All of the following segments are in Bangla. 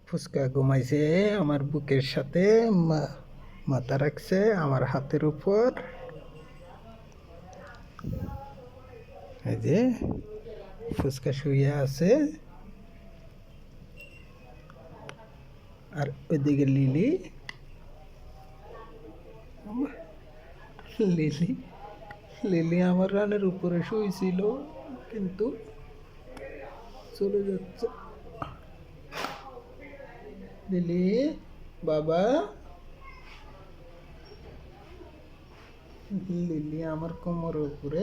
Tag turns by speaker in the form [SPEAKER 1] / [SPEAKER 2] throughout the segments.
[SPEAKER 1] ফুচকা ঘুমাইছে আমার বুকের সাথে, মাথা রাখছে আমার হাতের উপর। এই যে ফুচকা শুয়ে আছে, আর ওইদিকে লিলি লিলি লিলি আমার রানের উপরে শুয়েছিল, কিন্তু চলে যাচ্ছে। লিলি বাবা, লিলি আমার কোমরের উপরে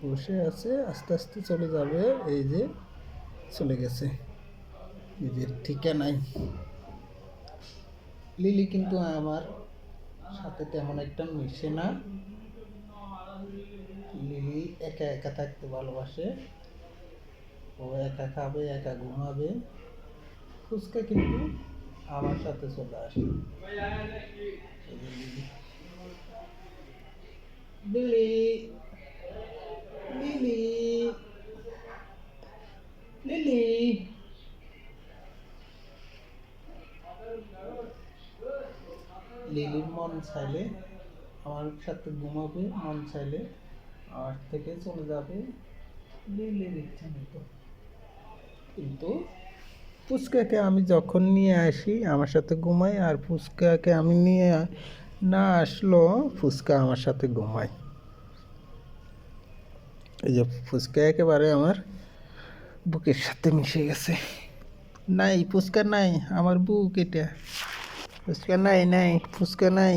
[SPEAKER 1] বসে আছে, আস্তে আস্তে চলে যাবে। এই যে চলে গেছে, নিজের ঠিকানাই। লিলি কিন্তু আমার সাথে তেমন একটা মিশে না। লিলি একা একা থাকতে ভালোবাসে, ও একা খাবে, একা ঘুমাবে। ফুচকা কিন্তু আমার সাথে চলে আসে। লিলি লিলি লিলি লিলির মন চাইলে আমার সাথে ঘুমাবে, মন চাইলে আমার থেকে চলে যাবে। লিলির ইচ্ছা মতো। কিন্তু ফুচকাকে আমি যখন নিয়ে আসি আমার সাথে ঘুমায়, আর ফুচকাকে আমি নিয়ে না আসলো ফুচকা আমার সাথে ঘুমায়। এই যে ফুচকা একেবারে আমার বুকের সাথে মিশে গেছে। নাই ফুচকা নাই, আমার বুক এটা। ফুচকা নাই, নাই ফুচকা নাই।